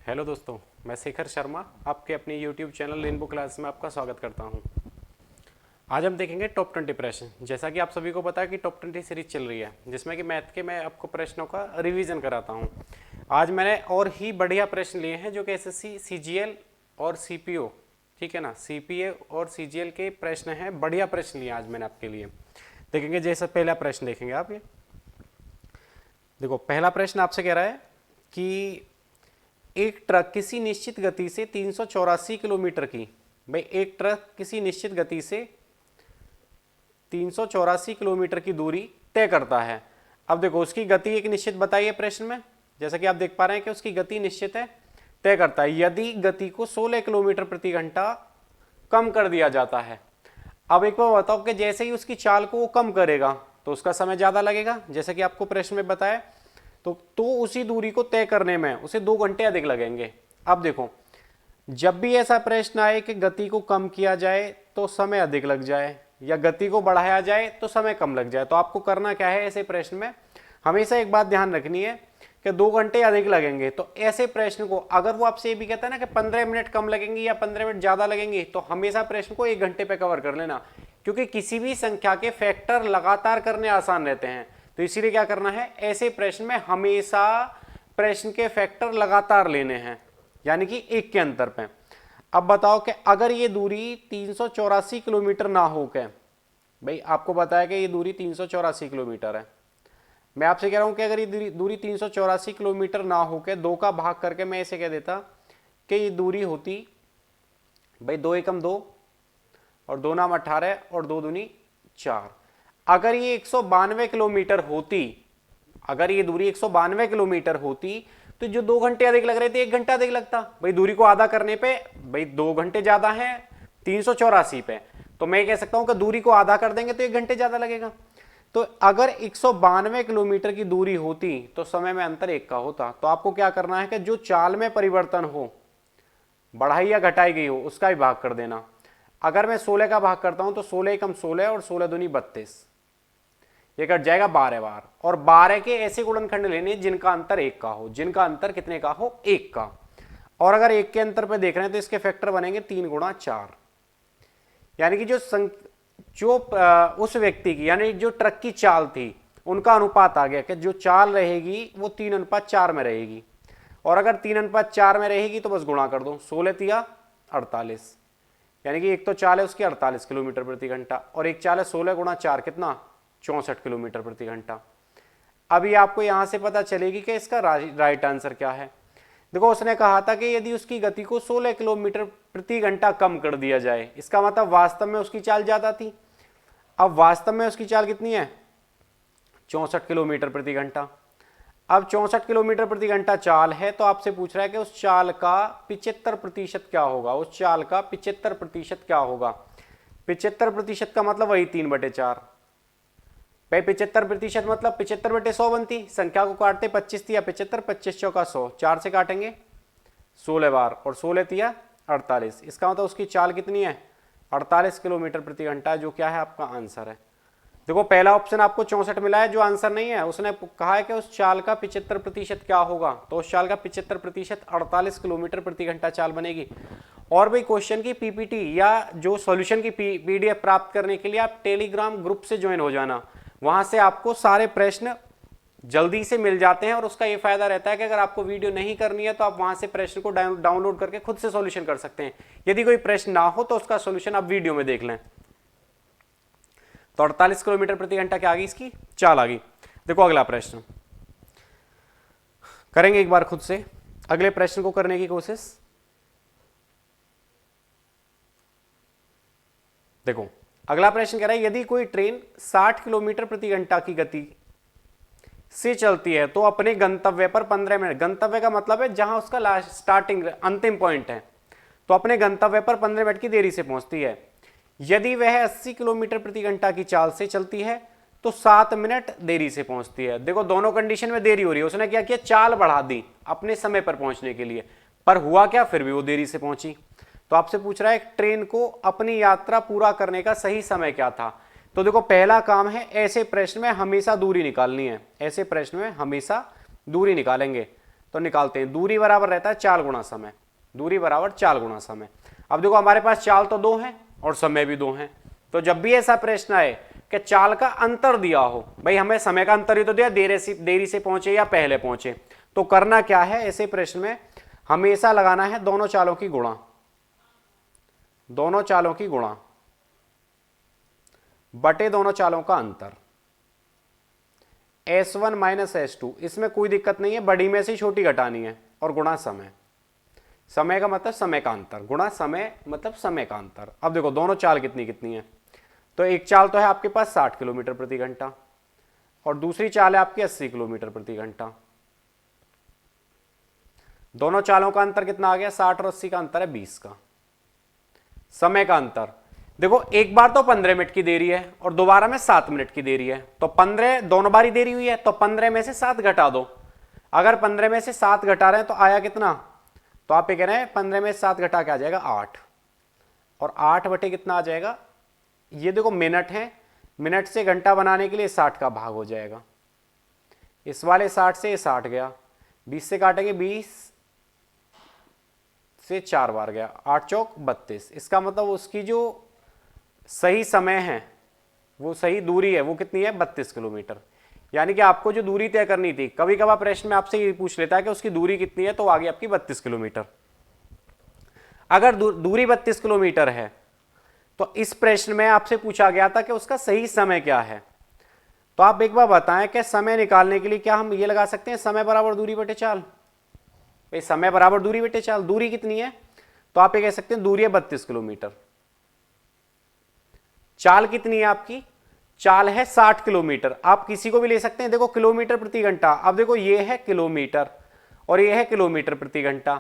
Hello दोस्तों, मैं शेखर शर्मा आपके अपने यूट्यूब चैनल रेनबो क्लास में आपका स्वागत करता हूं। आज हम देखेंगे टॉप 20 प्रश्न। जैसा कि आप सभी को पता है कि टॉप 20 सीरीज चल रही है, जिसमें कि मैथ के मैं आपको प्रश्नों का रिवीजन कराता हूं। आज मैंने और ही बढ़िया प्रश्न लिए हैं जो कि एसएससी सीजीएल और सीपीओ, ठीक है ना, सीपीए और सीजीएल के प्रश्न हैं। बढ़िया प्रश्न लिए आज मैंने आपके लिए। देखेंगे जैसा पहला प्रश्न देखेंगे आप। ये देखो, पहला प्रश्न आपसे कह रहा है कि एक ट्रक किसी निश्चित गति से 384 किलोमीटर की, भाई एक ट्रक किसी निश्चित गति से 384 किलोमीटर की दूरी तय करता है। अब देखो, उसकी गति एक निश्चित बताई है प्रश्न में, जैसा कि आप देख पा रहे हैं कि उसकी गति निश्चित है, तय करता है यदि गति को 16 किलोमीटर प्रति घंटा कम कर दिया जाता है। अब एक बार बताओ कि जैसे ही उसकी चाल को वो कम करेगा तो उसका समय ज्यादा लगेगा, जैसा कि आपको प्रश्न में बताया। तो उसी दूरी को तय करने में उसे 2 घंटे अधिक लगेंगे। अब देखो, जब भी ऐसा प्रश्न आए कि गति को कम किया जाए तो समय अधिक लग जाए या गति को बढ़ाया जाए तो समय कम लग जाए, तो आपको करना क्या है, ऐसे प्रश्न में हमेशा एक बात ध्यान रखनी है कि 2 घंटे अधिक लगेंगे। तो ऐसे प्रश्न को अगर वो आपसे ये भी कहता है ना कि 15 मिनट कम लगेंगे या 15 मिनट ज्यादा लगेंगे, तो हमेशा प्रश्न को 1 घंटे पे कवर कर लेना, क्योंकि किसी भी संख्या के फैक्टर लगातार करने आसान रहते हैं। तो इसीलिए क्या करना है, ऐसे प्रश्न में हमेशा प्रश्न के फैक्टर लगातार लेने हैं, यानी कि 1 के अंतर पे। अब बताओ कि अगर ये दूरी 384 किलोमीटर ना हो के, भाई आपको बताया कि ये दूरी 384 किलोमीटर है, मैं आपसे कह रहा हूं कि अगर ये दूरी 384 किलोमीटर ना हो के 2 का भाग करके मैं ऐसे कह देता कि ये दूरी होती, भाई 2 एकम 2 और 2 नाम 18 और 2 दूनी 4। अगर ये 192 किलोमीटर होती, अगर ये दूरी 192 किलोमीटर होती तो जो 2 घंटे अधिक लग रहे थे 1 घंटा अधिक लगता। भाई दूरी को आधा करने पे भाई 2 घंटे ज्यादा है 384 पे, तो मैं कह सकता हूं कि दूरी को आधा कर देंगे तो 1 घंटे ज्यादा लगेगा। तो अगर 192 किलोमीटर की दूरी होती तो समय में अंतर 1 का होता। तो आपको क्या करना है कि जो चाल में परिवर्तन हो, बढ़ाई या घटाई गई हो, उसका भी भाग कर देना। अगर मैं 16 का भाग करता हूं तो 16 एकम 16 और 16 दूनी 32, ये कट जाएगा 12 बार। और 12 के ऐसे गुणनखंड लेने जिनका अंतर 1 का हो, जिनका अंतर कितने का हो, 1 का। और अगर 1 के अंतर पे देख रहे हैं तो इसके फैक्टर बनेंगे 3 गुणा 4, यानी कि जो उस व्यक्ति की, यानी जो ट्रक की चाल थी उनका अनुपात आ गया कि जो चाल रहेगी वो 3:4 में रहेगी। और अगर 3:4 में रहेगी तो बस गुणा कर दो, 16 तिया 48, यानी कि एक तो चाल है उसकी 48 किलोमीटर प्रति घंटा और एक चाल है 16 गुणा 4 कितना 64 किलोमीटर प्रति घंटा। अभी आपको यहां से पता चलेगी कि इसका राइट आंसर क्या है। देखो, उसने कहा था कि यदि उसकी गति को 16 किलोमीटर प्रति घंटा कम कर दिया जाए, इसका मतलब वास्तव में उसकी चाल ज्यादा थी। अब वास्तव में उसकी चाल कितनी है, 64 किलोमीटर प्रति घंटा। अब 64 किलोमीटर प्रति घंटा चाल है, तो आपसे पूछ रहा है कि उस चाल का 75% क्या होगा, उस चाल का 75% क्या होगा। 75% का मतलब वही 3/4। भाई 75% मतलब 75/100 बनती, संख्या को काटते 25 तिया 75, 25 चौका 100, 4 से काटेंगे 16 बार और 16 तिया 48। इसका मतलब उसकी चाल कितनी है, 48 किलोमीटर प्रति घंटा, जो क्या है आपका आंसर है। देखो, पहला ऑप्शन आपको 64 मिला है, जो आंसर नहीं है। उसने कहा है कि उस चाल का 75% क्या होगा, तो उस चाल का 75% 48 किलोमीटर प्रति घंटा चाल बनेगी। और भाई क्वेश्चन की पीपीटी या जो सॉल्यूशन की पीडीएफ प्राप्त करने के लिए आप टेलीग्राम ग्रुप से ज्वाइन हो जाना, वहां से आपको सारे प्रश्न जल्दी से मिल जाते हैं। और उसका ये फायदा रहता है कि अगर आपको वीडियो नहीं करनी है तो आप वहां से प्रश्न को डाउनलोड करके खुद से सॉल्यूशन कर सकते हैं। यदि कोई प्रश्न ना हो तो उसका सॉल्यूशन आप वीडियो में देख लें। तो 48 किलोमीटर प्रति घंटा क्या आ गई, इसकी चाल आ गई। देखो, अगला प्रश्न करेंगे एक बार खुद से, अगले प्रश्न को करने की कोशिश। देखो, अगला प्रश्न कह रहा है यदि कोई ट्रेन 60 किलोमीटर प्रति घंटा की गति से चलती है तो अपने गंतव्य पर 15 मिनट, गंतव्य का मतलब है जहां उसका लास्ट स्टार्टिंग अंतिम पॉइंट है, तो अपने गंतव्य पर 15 मिनट की देरी से पहुंचती है। यदि वह 80 किलोमीटर प्रति घंटा की चाल से चलती है तो 7 मिनट देरी से पहुंचती है। देखो, दोनों कंडीशन में देरी हो रही है। उसने क्या किया, चाल बढ़ा दी अपने समय पर पहुंचने के लिए, पर हुआ क्या, फिर भी वो देरी से पहुंची। तो आपसे पूछ रहा है ट्रेन को अपनी यात्रा पूरा करने का सही समय क्या था। तो देखो, पहला काम है ऐसे प्रश्न में हमेशा दूरी निकालनी है, ऐसे प्रश्न में हमेशा दूरी निकालेंगे। तो निकालते हैं। दूरी बराबर रहता है चाल गुणा समय, दूरी बराबर चाल गुणा समय। अब देखो हमारे पास चाल तो 2 है और समय भी 2 है, तो जब भी ऐसा प्रश्न आए कि चाल का अंतर दिया हो, भाई हमें समय का अंतर ही तो दिया, देरी से पहुंचे या पहले पहुंचे, तो करना क्या है ऐसे प्रश्न में, हमेशा लगाना है दोनों चालों की गुणा, दोनों चालों की गुणा बटे दोनों चालों का अंतर, S1 माइनस S2। इसमें कोई दिक्कत नहीं है, बड़ी में से छोटी घटानी है, और गुणा समय, समय का मतलब समय का अंतर, गुणा समय मतलब समय का अंतर। अब देखो दोनों चाल कितनी कितनी है, तो एक चाल तो है आपके पास 60 किलोमीटर प्रति घंटा और दूसरी चाल है आपकी 80 किलोमीटर प्रति घंटा। दोनों चालों का अंतर कितना आ गया, 60 और 80 का अंतर है 20 का। समय का अंतर देखो, एक बार तो 15 मिनट की देरी है और दोबारा में 7 मिनट की देरी है, तो 15 दोनों बारी देरी हुई है, तो 15 में से 7 घटा दो। अगर 15 में से 7 घटा रहे हैं तो आया कितना, तो आप ये कह रहे हैं 15 में से 7 घटा के आ जाएगा 8, और 8 बटे कितना आ जाएगा, ये देखो मिनट है, मिनट से घंटा बनाने के लिए 60 का भाग हो जाएगा, इस वाले 60 से ये 60 गया, 20 से काटेंगे 20 से 4 बार गया, 8 चौक 32। इसका मतलब उसकी जो सही समय है, वो सही दूरी है, वो कितनी है 32 किलोमीटर। यानी कि आपको जो दूरी तय करनी थी, कभी कभार प्रश्न में आपसे ये पूछ लेता है कि उसकी दूरी कितनी है, तो आगे आपकी 32 किलोमीटर। अगर दूरी 32 किलोमीटर है तो इस प्रश्न में आपसे पूछा गया था कि उसका सही समय क्या है, तो आप एक बार बताएं कि समय निकालने के लिए क्या हम ये लगा सकते हैं, समय बराबर दूरी बटे चाल। भाई समय बराबर दूरी बटे चाल, दूरी कितनी है, तो आप ये कह सकते हैं दूरी है 32 किलोमीटर। चाल कितनी है आपकी, चाल है 60 किलोमीटर। आप किसी को भी ले सकते हैं, देखो किलोमीटर प्रति घंटा, अब देखो ये है किलोमीटर और ये है किलोमीटर प्रति घंटा,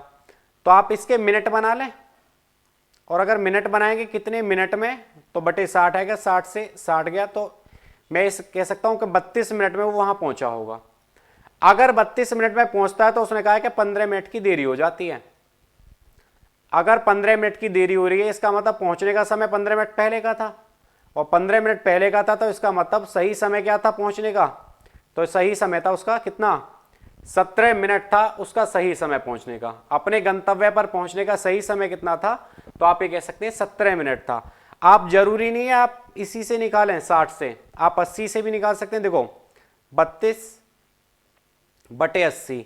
तो आप इसके मिनट बना लें, और अगर मिनट बनाएंगे कितने मिनट में, तो बटे 60 आएगा, 60 से 60 गया, तो मैं कह सकता हूं कि 32 मिनट में वो वहां पहुंचा होगा। अगर 32 मिनट में पहुंचता है तो उसने कहा कि 15 मिनट की देरी हो जाती है। अगर 15 मिनट की देरी हो रही है, इसका मतलब पहुंचने का समय 15 मिनट पहले का था, और 15 मिनट पहले का था, तो इसका मतलब सही समय क्या था पहुंचने का, तो सही समय था उसका कितना, 17 मिनट था उसका सही समय पहुंचने का। अपने गंतव्य पर पहुंचने का सही समय कितना था, तो आप ये कह सकते हैं 17 मिनट था। आप जरूरी नहीं है आप इसी से निकालें 60 से, आप 80 से भी निकाल सकते हैं। देखो 32 बटे 80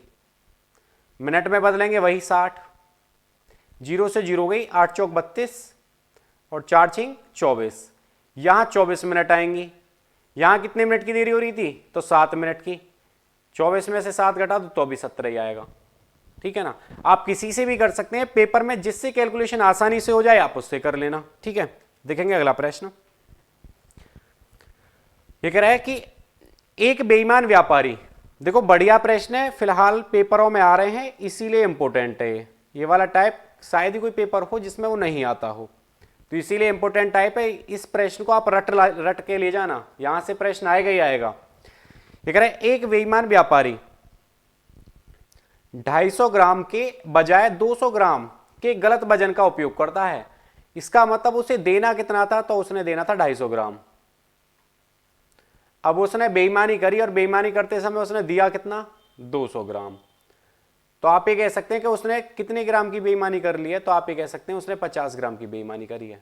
मिनट में बदलेंगे वही 60, 0 से 0 गई, 8 चौक 32 और 4 छिंग 24, यहां 24 मिनट आएंगी। यहां कितने मिनट की देरी हो रही थी, तो 7 मिनट की, 24 में से 7 घटा तो भी 17 ही आएगा। ठीक है ना, आप किसी से भी कर सकते हैं पेपर में, जिससे कैलकुलेशन आसानी से हो जाए आप उससे कर लेना। ठीक है, देखेंगे अगला प्रश्न। ये कह रहा है कि एक बेईमान व्यापारी, देखो बढ़िया प्रश्न है, फिलहाल पेपरों में आ रहे हैं इसीलिए इंपॉर्टेंट है। ये वाला टाइप शायद ही कोई पेपर हो जिसमें वो नहीं आता हो, तो इसीलिए इंपॉर्टेंट टाइप है। इस प्रश्न को आप रट के ले जाना, यहां से प्रश्न आएगा ही आएगा। ये कह रहा है एक बेईमान व्यापारी 250 ग्राम के बजाय 200 ग्राम के गलत वजन का उपयोग करता है। इसका मतलब उसे देना कितना था, तो उसने देना था 250 ग्राम। अब उसने बेईमानी करी और बेईमानी करते समय उसने दिया कितना, 200 ग्राम। तो आप ये कह सकते हैं कि उसने कितने ग्राम की बेईमानी कर ली है, तो आप ये कह सकते हैं उसने 50 ग्राम की बेईमानी करी है।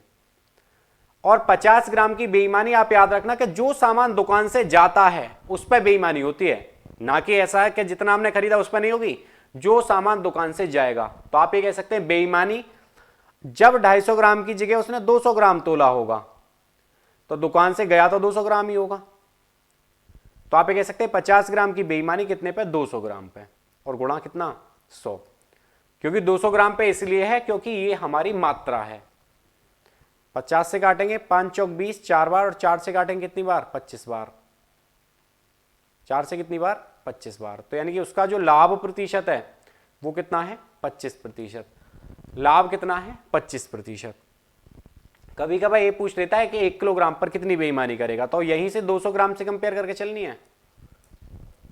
और 50 ग्राम की बेईमानी आप याद रखना कि जो सामान दुकान से जाता है उस पर बेईमानी होती है, ना कि ऐसा है कि जितना हमने खरीदा उस पर नहीं होगी। जो सामान दुकान से जाएगा, तो आप ये कह सकते हैं बेईमानी, जब 250 ग्राम की जगह उसने 200 ग्राम तोला होगा, तो दुकान से गया तो 200 ग्राम ही होगा। तो आप ये कह सकते हैं 50 ग्राम की बेईमानी कितने पे, 200 ग्राम पे, और गुणा कितना, 100। क्योंकि 200 ग्राम पे इसलिए है क्योंकि ये हमारी मात्रा है। 50 से काटेंगे 5 चौक 20, 4 बार, और 4 से काटेंगे कितनी बार, 25 बार। 4 से कितनी बार, 25 बार। तो यानी कि उसका जो लाभ प्रतिशत है वो कितना है, 25%। लाभ कितना है, 25%। कभी कभार ये पूछ लेता है कि 1 किलोग्राम पर कितनी बेईमानी करेगा, तो यहीं से 200 ग्राम से कंपेयर करके चलनी है।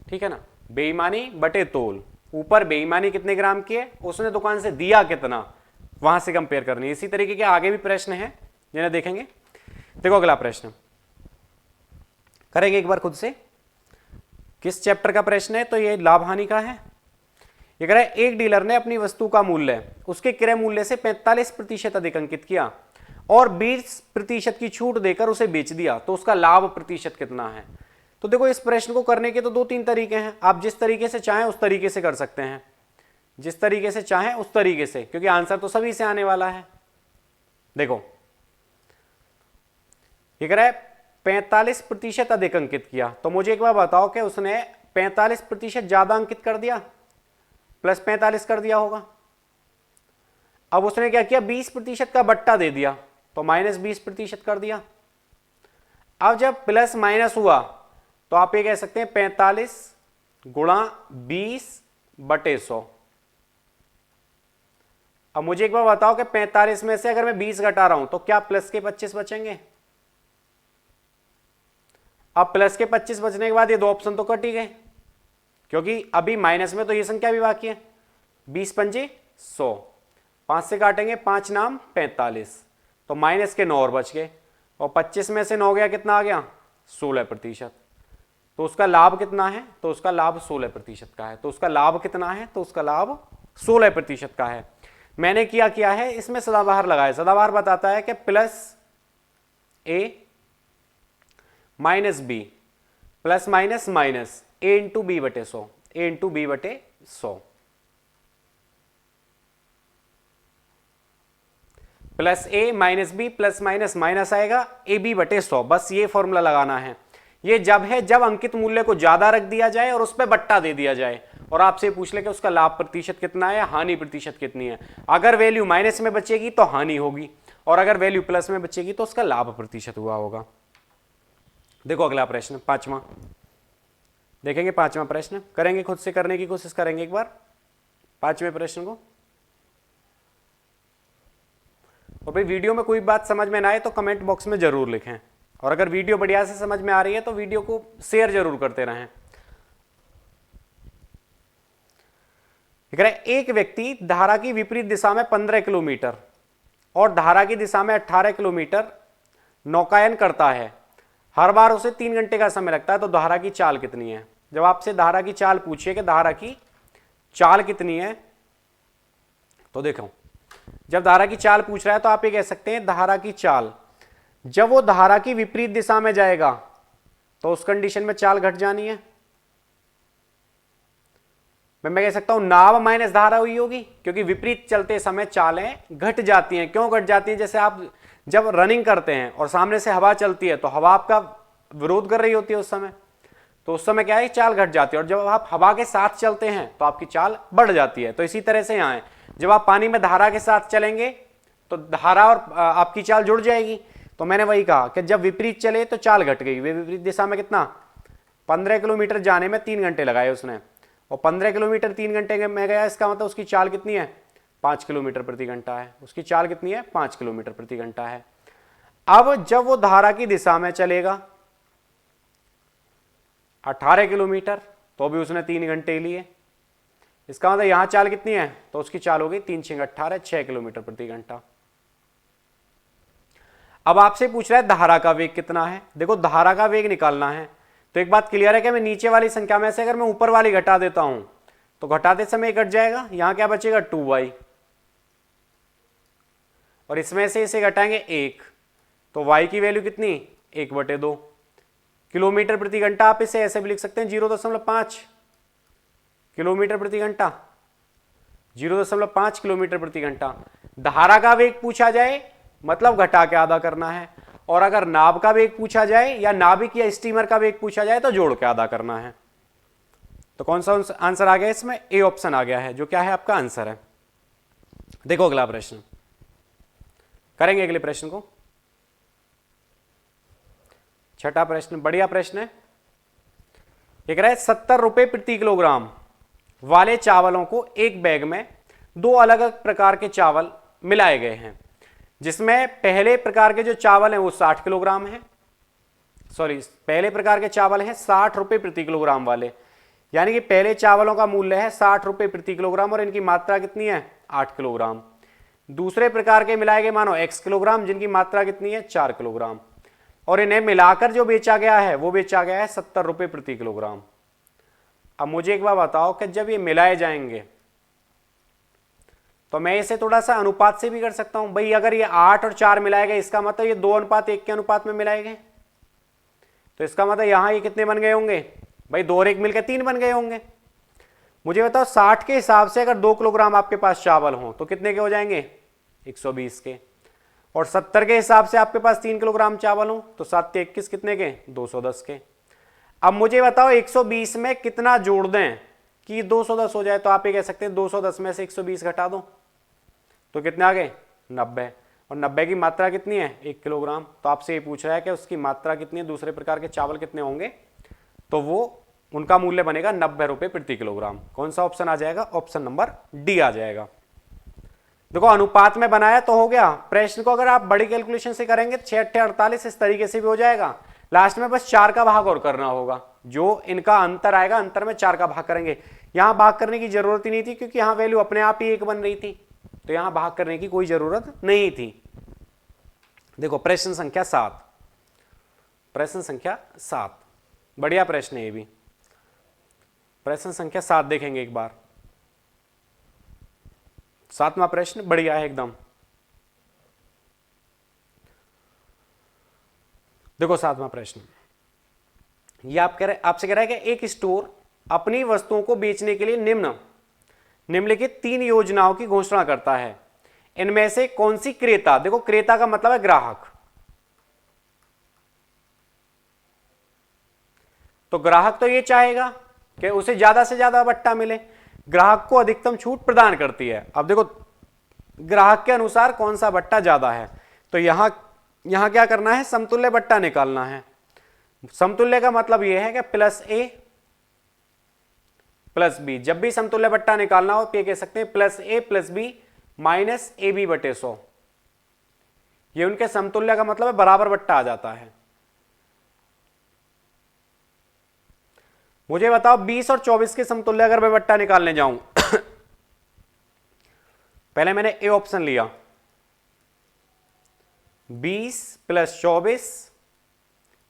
ठीक है ना, बेईमानी बटे तोल, ऊपर बेईमानी कितने ग्राम की है, उसने दुकान से दिया कितना, वहां से कंपेयर करनी है। इसी तरीके के आगे भी प्रश्न है जिन्हें देखेंगे। देखो अगला प्रश्न करेंगे एक बार खुद से। किस चैप्टर का प्रश्न है, तो ये लाभ हानि का है। ये कह रहा है एक डीलर ने अपनी वस्तु का मूल्य उसके क्रय मूल्य से 45% अधिक अंकित किया और 20% की छूट देकर उसे बेच दिया, तो उसका लाभ प्रतिशत कितना है। तो देखो इस प्रश्न को करने के तो 2-3 तरीके हैं, आप जिस तरीके से चाहें उस तरीके से कर सकते हैं, जिस तरीके से चाहें उस तरीके से, क्योंकि आंसर तो सभी से आने वाला है। देखो ये कह रहा है 45% अधिक अंकित किया, तो मुझे एक बार बताओ कि उसने 45% ज्यादा अंकित कर दिया, प्लस 45 कर दिया होगा। अब उसने क्या किया, 20% का बट्टा दे दिया, तो -20% कर दिया। अब जब प्लस माइनस हुआ तो आप ये कह सकते हैं 45 गुणा 20/100। अब मुझे एक बार बताओ कि 45 में से अगर मैं 20 घटा रहा हूं तो क्या प्लस के 25 बचेंगे। अब प्लस के 25 बचने के बाद ये 2 ऑप्शन तो कट ही गए, क्योंकि अभी माइनस में तो ये संख्या भी बाकी है। 20 पंजे 100, 5 से काटेंगे 5 नाम 45, तो माइनस के 9 और बच गए, और 25 में से 9 गया, कितना आ गया 16%। तो उसका लाभ कितना है, तो उसका लाभ 16% का है। तो उसका लाभ कितना है, तो उसका लाभ 16% का है। मैंने क्या है, इसमें सदाबहार लगाया। सदाबहार बताता है कि plus A minus B plus minus minus A into B बटे 100, ए इंटू बी बटे 100, plus A minus B plus minus minus आएगा ए बी बटे 100। बस ये फॉर्मूला लगाना है। ये जब है जब अंकित मूल्य को ज्यादा रख दिया जाए और उस पर बट्टा दे दिया जाए और आपसे पूछ ले कि उसका लाभ प्रतिशत कितना है, हानि प्रतिशत कितनी है। अगर वैल्यू माइनस में बचेगी तो हानि होगी, और अगर वैल्यू प्लस में बचेगी तो उसका लाभ प्रतिशत हुआ होगा। देखो अगला प्रश्न 5वां देखेंगे। 5वां प्रश्न करेंगे, खुद से करने की कोशिश करेंगे एक बार 5वें प्रश्न को। और भाई वीडियो में कोई बात समझ में ना आए तो कमेंट बॉक्स में जरूर लिखें, और अगर वीडियो बढ़िया से समझ में आ रही है तो वीडियो को शेयर जरूर करते रहें। एक व्यक्ति धारा की विपरीत दिशा में 15 किलोमीटर और धारा की दिशा में 18 किलोमीटर नौकायन करता है। हर बार उसे 3 घंटे का समय लगता है, तो धारा की चाल कितनी है। जब आपसे धारा की चाल पूछिए कि धारा की चाल कितनी है, तो देखो जब धारा की चाल पूछ रहा है तो आप ये कह सकते हैं धारा की चाल, जब वो धारा की विपरीत दिशा में जाएगा तो उस कंडीशन में चाल घट जानी है। मैं कह सकता हूं नाव माइनस धारा हुई होगी, क्योंकि विपरीत चलते समय चालें घट जाती हैं। क्यों घट जाती हैं, जैसे आप जब रनिंग करते हैं और सामने से हवा चलती है तो हवा आपका विरोध कर रही होती है उस समय, तो उस समय क्या है, चाल घट जाती है। और जब आप हवा के साथ चलते हैं तो आपकी चाल बढ़ जाती है। तो इसी तरह से यहां है, जब आप पानी में धारा के साथ चलेंगे तो धारा और आपकी चाल जुड़ जाएगी। तो मैंने वही कहा कि जब विपरीत चले तो चाल घट गई। विपरीत दिशा में कितना, 15 किलोमीटर जाने में 3 घंटे लगाए उसने, और 15 किलोमीटर 3 घंटे में गया, इसका मतलब उसकी चाल कितनी है, 5 किलोमीटर प्रति घंटा है। उसकी चाल कितनी है, 5 किलोमीटर प्रति घंटा है। अब जब वो धारा की दिशा में चलेगा 18 किलोमीटर, तो भी उसने 3 घंटे लिए। इसका मतलब यहां चाल कितनी है, तो उसकी चाल होगी 3 6 18, 6 किलोमीटर प्रति घंटा। अब आपसे पूछ रहा है धारा का वेग कितना है। देखो धारा का वेग निकालना है तो एक बात क्लियर है कि मैं नीचे वाली संख्या में से अगर मैं ऊपर वाली घटा देता हूं तो घटाते समय घट जाएगा। यहां क्या बचेगा, 2y, और इसमें से इसे घटाएंगे 1, तो y की वैल्यू कितनी, 1/2 किलोमीटर प्रति घंटा। आप इसे ऐसे भी लिख सकते हैं 0.5 किलोमीटर प्रति घंटा, 0.5 किलोमीटर प्रति घंटा। धारा का वेग पूछा जाए मतलब घटा के आधा करना है, और अगर नाव का वेग पूछा जाए या नाविक या स्टीमर का वेग पूछा जाए तो जोड़ के आधा करना है। तो कौन सा आंसर आ गया इसमें, ए ऑप्शन आ गया है, जो क्या है आपका आंसर है। देखो अगला प्रश्न करेंगे, अगले प्रश्न को। 6ठा प्रश्न बढ़िया प्रश्न है। एक रहा है 70 रुपए प्रति किलोग्राम वाले चावलों को एक बैग में 2 अलग अलग प्रकार के चावल मिलाए गए हैं, जिसमें पहले प्रकार के जो चावल हैं वो 60 किलोग्राम है, पहले प्रकार के चावल हैं 60 रुपए प्रति किलोग्राम वाले, यानी कि पहले चावलों का मूल्य है 60 रुपए प्रति किलोग्राम और इनकी मात्रा कितनी है, 8 किलोग्राम। दूसरे प्रकार के मिलाए गए मानो x किलोग्राम, जिनकी मात्रा कितनी है, 4 किलोग्राम, और इन्हें मिलाकर जो बेचा गया है वो बेचा गया है 70 रुपए प्रति किलोग्राम। अब मुझे एक बार बताओ कि जब ये मिलाए जाएंगे तो मैं इसे थोड़ा सा अनुपात से भी कर सकता हूं भाई। अगर ये 8 और 4 मिलाएगा इसका मतलब ये 2:1 के अनुपात में मिलाएंगे, तो इसका मतलब यहां ये कितने बन गए होंगे भाई, 2 और 1 मिलकर 3 बन गए होंगे। मुझे बताओ 60 के हिसाब से अगर 2 किलोग्राम आपके पास चावल हो तो कितने के हो जाएंगे, 120 के। और 70 के हिसाब से आपके पास 3 किलोग्राम चावल हो तो 7 के 21 कितने के, 210 के। अब मुझे बताओ 120 में कितना जोड़ दें कि 210 हो जाए, तो आप ये कह सकते हैं 210 में से 120 घटा दो तो कितने आ गए, 90। और 90 की मात्रा कितनी है, 1 किलोग्राम। तो आपसे ये पूछ रहा है कि उसकी मात्रा कितनी है, दूसरे प्रकार के चावल कितने होंगे, तो वो उनका मूल्य बनेगा 90 रुपए प्रति किलोग्राम। कौन सा ऑप्शन आ जाएगा, ऑप्शन नंबर डी आ जाएगा। देखो अनुपात में बनाया तो हो गया। प्रश्न को अगर आप बड़ी कैलकुलेशन से करेंगे 6 8 48 इस तरीके से भी हो जाएगा। लास्ट में बस 4 का भाग और करना होगा, जो इनका अंतर आएगा अंतर में 4 का भाग करेंगे। यहां भाग करने की जरूरत ही नहीं थी क्योंकि यहां वैल्यू अपने आप ही 1 बन रही थी, तो यहां भाग करने की कोई जरूरत नहीं थी। देखो प्रश्न संख्या 7, प्रश्न संख्या 7 बढ़िया प्रश्न है ये भी। प्रश्न संख्या 7 देखेंगे एक बार। 7वां प्रश्न बढ़िया है एकदम। देखो 7वां प्रश्न, ये आपसे कह रहा है कि एक स्टोर अपनी वस्तुओं को बेचने के लिए निम्नलिखित 3 योजनाओं की घोषणा करता है। इनमें से कौन सी क्रेता, देखो क्रेता का मतलब है ग्राहक, तो ग्राहक तो ये चाहेगा कि उसे ज्यादा से ज्यादा बट्टा मिले, ग्राहक को अधिकतम छूट प्रदान करती है। अब देखो ग्राहक के अनुसार कौन सा बट्टा ज्यादा है, तो यहां क्या करना है, समतुल्य बट्टा निकालना है। समतुल्य का मतलब यह है कि प्लस ए प्लस बी, जब भी समतुल्य बट्टा निकालना हो तो ये कह सकते हैं plus a plus b minus a b बटे 100। ये उनके समतुल्य का मतलब है बराबर बट्टा आ जाता है। मुझे बताओ 20 और 24 के समतुल्य अगर मैं बट्टा निकालने जाऊं पहले मैंने ए ऑप्शन लिया, 20 प्लस 24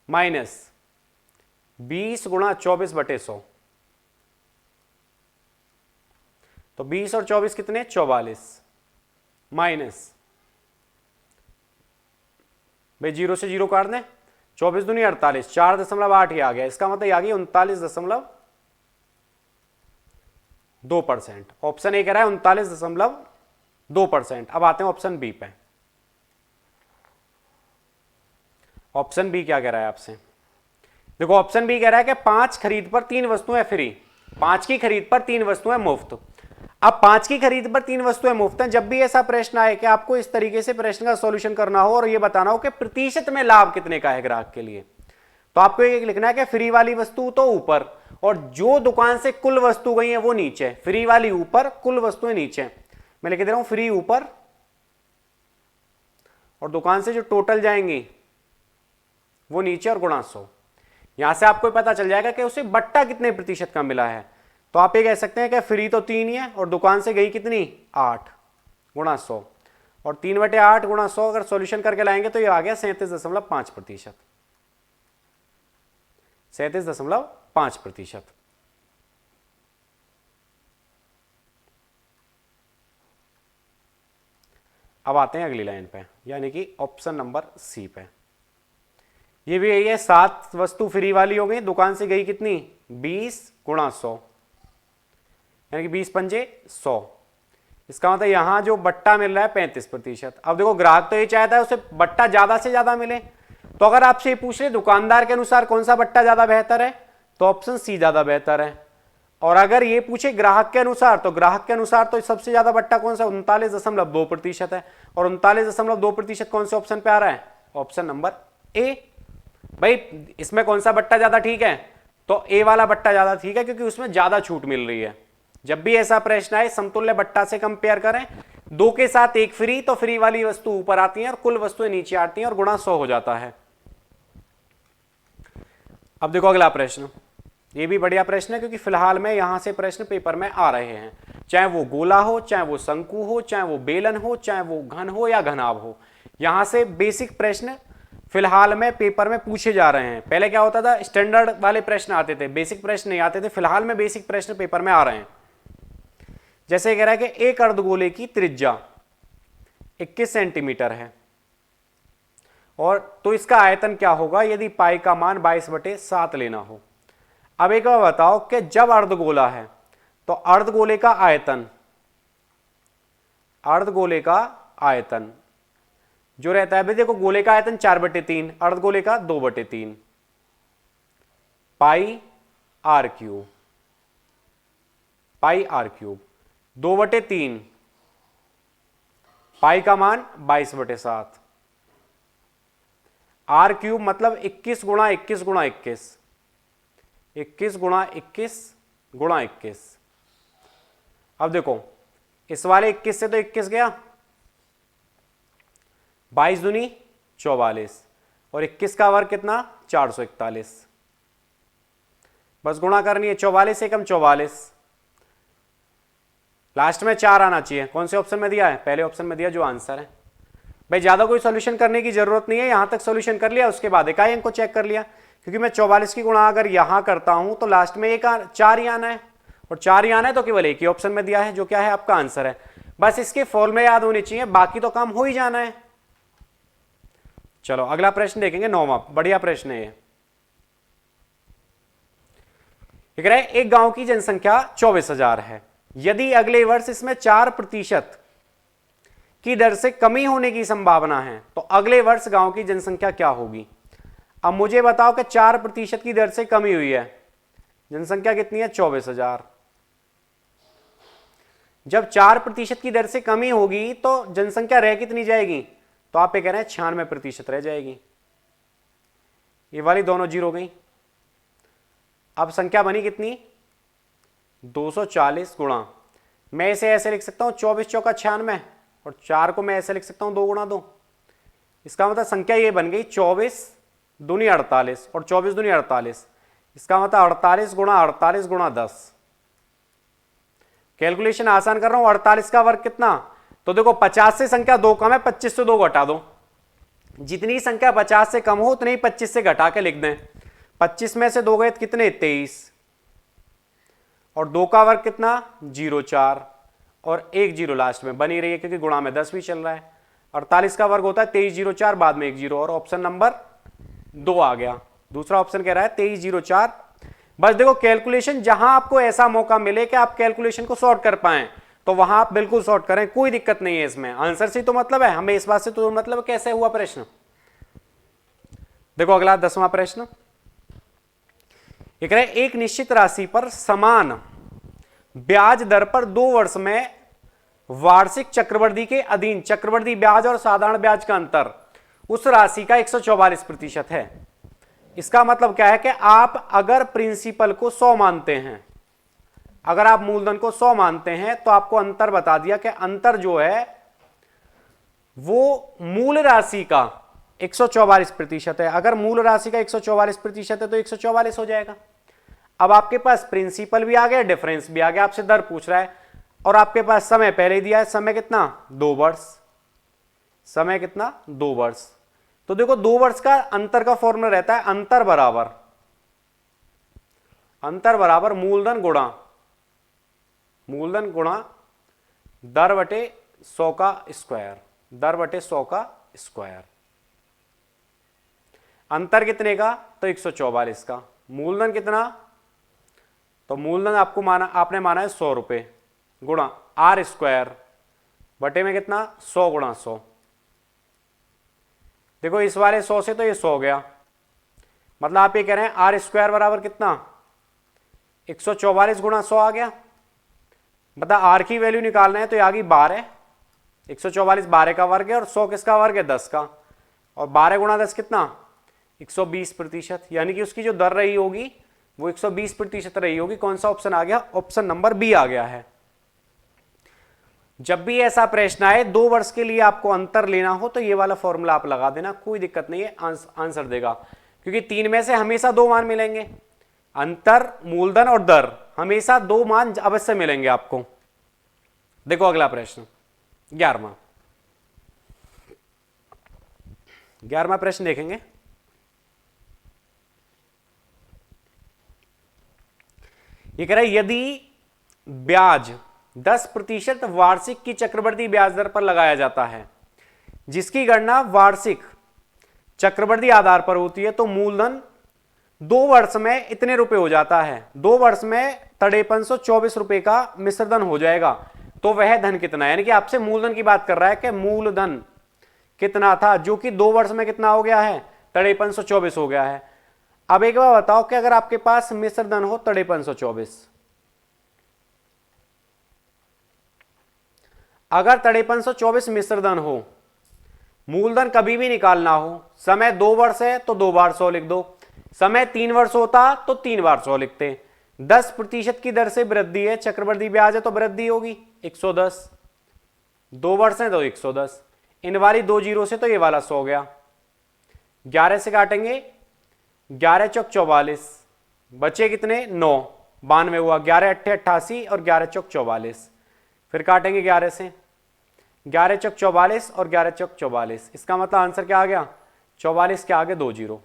माइनस 20 गुणा 24 बटे 100, तो 20 और 24 कितने, 44 माइनस भाई 0 से 0 काट दें, 24 दूनी 48, 4.8 ही आ गया। इसका मतलब आ गई 39.2%। ऑप्शन ए कह रहा है 39.2%। अब आते हैं ऑप्शन बी पे। ऑप्शन बी क्या कह रहा है आपसे, देखो ऑप्शन बी कह रहा है कि 5 खरीद पर 3 वस्तुएं फ्री, 5 की खरीद पर 3 वस्तुएं मुफ्त। अब 5 की खरीद पर 3 वस्तुएं मुफ्त हैं। जब भी ऐसा प्रश्न आए कि आपको इस तरीके से प्रश्न का सॉल्यूशन करना हो और ये बताना हो कि प्रतिशत में लाभ कितने का है ग्राहक के लिए, तो आपको ये लिखना है कि फ्री वाली वस्तु तो ऊपर और जो दुकान से कुल वस्तु गई है वो नीचे। फ्री वाली ऊपर, कुल वस्तुएं नीचे। मैं लिख दे रहा हूं फ्री ऊपर और दुकान से जो टोटल जाएंगी वो नीचे और गुणा 100। यहां से आपको पता चल जाएगा कि उसे बट्टा कितने प्रतिशत का मिला है। तो आप ये कह सकते हैं कि फ्री तो 3 ही है और दुकान से गई कितनी, 8 गुणा 100, और 3/8 गुणा 100 अगर सॉल्यूशन करके लाएंगे तो ये आ गया 37.5%। 37.5%। अब आते हैं अगली लाइन पे, यानी कि ऑप्शन नंबर सी पे। ये भी यही है, 7 वस्तु फ्री वाली हो गई, दुकान से गई कितनी, 20 गुणा 100, यानी कि 20 पंजे 100। इसका मतलब यहां जो बट्टा मिल रहा है 35%। अब देखो ग्राहक तो ये चाहता है उसे बट्टा ज्यादा से ज्यादा मिले, तो अगर आपसे ये पूछ ले दुकानदार के अनुसार कौन सा बट्टा ज्यादा बेहतर है, तो ऑप्शन सी ज्यादा बेहतर है। और अगर ये पूछे ग्राहक के अनुसार, तो ग्राहक के अनुसार तो सबसे ज्यादा बट्टा कौन सा, 39.2% है। और 39.2% कौन से ऑप्शन पे आ रहा है, ऑप्शन नंबर ए। भाई इसमें कौन सा बट्टा ज्यादा ठीक है, तो ए वाला बट्टा ज्यादा ठीक है क्योंकि उसमें ज्यादा छूट मिल रही है। जब भी ऐसा प्रश्न आए समतुल्य बट्टा से कंपेयर करें, 2 के साथ 1 फ्री, तो फ्री वाली वस्तु ऊपर आती है और कुल वस्तुएं नीचे आती हैं और गुणा 100 हो जाता है। अब देखो अगला प्रश्न, ये भी बढ़िया प्रश्न है क्योंकि फिलहाल में यहां से प्रश्न पेपर में आ रहे हैं, चाहे वो गोला हो, चाहे वो शंकु हो, चाहे वो बेलन हो, चाहे वो घन हो या घनाभ हो। यहां से बेसिक प्रश्न फिलहाल में पेपर में पूछे जा रहे हैं। पहले क्या होता था, स्टैंडर्ड वाले प्रश्न आते थे, बेसिक प्रश्न नहीं आते थे। फिलहाल में बेसिक प्रश्न पेपर में आ रहे हैं। जैसे कह रहा है कि एक अर्धगोले की त्रिज्या 21 सेंटीमीटर है, और तो इसका आयतन क्या होगा यदि पाई का मान 22/7 लेना हो। अब एक बार बताओ कि जब अर्धगोला है तो अर्धगोले का आयतन जो रहता है, भाई देखो गोले का आयतन 4/3, अर्धगोले का 2/3, पाई आर क्यूब 2/3, पाई का मान 22/7, आर क्यूब मतलब 21 गुणा 21 गुणा 21, 21 गुणा 21 गुणा 21। अब देखो इस वाले 21 से तो 21 गया, 22 दूनी 44, और 21 का वर्ग कितना 441, बस गुणा करनी है, 44 एकम 44, लास्ट में 4 आना चाहिए। कौन से ऑप्शन में दिया है? पहले ऑप्शन में दिया जो आंसर है। भाई ज्यादा कोई सॉल्यूशन करने की जरूरत नहीं है, यहां तक सॉल्यूशन कर लिया, उसके बाद इकाई अंक को चेक कर लिया, क्योंकि मैं 44 की गुणा अगर यहां करता हूं तो लास्ट में 4 ही आना है, और 4 ही आना है तो केवल एक ही ऑप्शन में दिया है जो क्या है आपका आंसर है। बस इसके फॉर्मूले याद होने चाहिए, बाकी तो काम हो ही जाना है। चलो अगला प्रश्न देखेंगे, 9वां, बढ़िया प्रश्न है ये। एक गांव की जनसंख्या 24,000 है, यदि अगले वर्ष इसमें 4% की दर से कमी होने की संभावना है तो अगले वर्ष गांव की जनसंख्या क्या होगी। अब मुझे बताओ कि 4% की दर से कमी हुई है, जनसंख्या कितनी है 24,000। जब 4% की दर से कमी होगी तो जनसंख्या रह कितनी जाएगी, तो आप ये कह रहे हैं 96% रह जाएगी। ये वाली दोनों जीरो गई, अब संख्या बनी कितनी 240 गुणा, मैं इसे ऐसे लिख सकता हूं 24 चौका 96, और 4 को मैं ऐसे लिख सकता हूं 2 गुणा 2। इसका मतलब संख्या ये बन गई 24 दूनी 48 और 24 दूनी 48, इसका मतलब 48 गुणा 10। कैलकुलेशन आसान कर रहा हूं, 48 का वर्ग कितना, तो देखो 50 से संख्या 2 कम है, 25 से 2 घटा दो, जितनी संख्या 50 से कम हो उतनी ही 25 से घटा के लिख दें। 25 में से 2 गए कितने 23, और 2 का वर्ग कितना 0,4, और 1 0 लास्ट में बनी रही है क्योंकि गुणा में 10 भी चल रहा है। 48 का वर्ग होता है 23,04, बाद में 1 0, और ऑप्शन नंबर 2 आ गया। दूसरा ऑप्शन कह रहा है 23,04। बस देखो कैलकुलेशन जहां आपको ऐसा मौका मिले कि आप कैलकुलेशन को सॉर्ट कर पाए तो वहां आप बिल्कुल सॉर्ट करें, कोई दिक्कत नहीं है इसमें। आंसर से तो मतलब है, हमें इस बात से तो मतलब कैसे हुआ प्रश्न। देखो अगला 10वां प्रश्न, ये कह रहे हैं एक निश्चित राशि पर समान ब्याज दर पर 2 वर्ष में वार्षिक चक्रवृद्धि के अधीन चक्रवृद्धि ब्याज और साधारण ब्याज का अंतर उस राशि का 144% है। इसका मतलब क्या है कि आप अगर प्रिंसिपल को 100 मानते हैं, अगर आप मूलधन को 100 मानते हैं तो आपको अंतर बता दिया कि अंतर जो है वो मूल राशि का 144% है। अगर मूल राशि का 144% है तो 144 हो जाएगा। अब आपके पास प्रिंसिपल भी आ गया, डिफरेंस भी आ गया, आपसे दर पूछ रहा है, और आपके पास समय पहले ही दिया है, समय कितना 2 वर्ष, समय कितना 2 वर्ष। तो देखो 2 वर्ष का अंतर का फॉर्मूला रहता है अंतर बराबर मूलधन गुणा दर बटे 100 का स्क्वायर, अंतर कितने का तो 144 का, मूलधन कितना, तो मूलधन आपने माना है 100 रुपए, गुणा आर स्क्वायर बटे में कितना 100 गुणा 100। देखो इस वाले 100 से तो ये 100 गया, मतलब आप ये कह रहे हैं आर स्क्वायर बराबर कितना 144 गुणा 100 आ गया। मतलब आर की वैल्यू निकालना है तो ये आ गई 12, 144 12 का वर्ग है, और 100 किसका वर्ग है 10 का, और 12 गुणा 10 कितना 120%, यानी कि उसकी जो दर रही होगी वो 120% रही होगी। कौन सा ऑप्शन आ गया, ऑप्शन नंबर बी आ गया है। जब भी ऐसा प्रश्न आए 2 वर्ष के लिए आपको अंतर लेना हो तो ये वाला फॉर्मूला आप लगा देना, कोई दिक्कत नहीं है, आंसर देगा, क्योंकि 3 में से हमेशा 2 मान मिलेंगे, अंतर, मूलधन और दर, हमेशा 2 मान अवश्य मिलेंगे आपको। देखो अगला प्रश्न 11वां प्रश्न देखेंगे। ये कह रहा है यदि ब्याज 10% वार्षिक की चक्रवृद्धि ब्याज दर पर लगाया जाता है, जिसकी गणना वार्षिक चक्रवृद्धि आधार पर होती है, तो मूलधन 2 वर्ष में इतने रुपए हो जाता है, 2 वर्ष में 5324 रुपए का मिश्रधन हो जाएगा। तो वह धन कितना है, यानी कि आपसे मूलधन की बात कर रहा है कि मूलधन कितना था, जो कि 2 वर्ष में कितना हो गया है, 5324 हो गया है। अब एक बार बताओ कि अगर आपके पास मिश्रधन हो 5324, अगर 5324 मिश्रधन हो, मूलधन कभी भी निकालना हो, समय 2 वर्ष है तो 2 बार 100 लिख दो, समय 3 वर्ष होता तो 3 बार 100 लिखते। 10% की दर से वृद्धि है, चक्रवृद्धि ब्याज है तो वृद्धि होगी 110, 2 वर्ष है तो 110, इन वाली 2 जीरो से तो ये वाला 100 गया, 11 से काटेंगे, 11 चौक 44, बचे कितने 9, 92 हुआ, 11 अट्ठे 88 और 11 चौक 44, फिर काटेंगे 11 से, 11 चौक 44 और 11 चौक 44, इसका मतलब आंसर क्या आ गया, 44 के आगे 2 जीरो,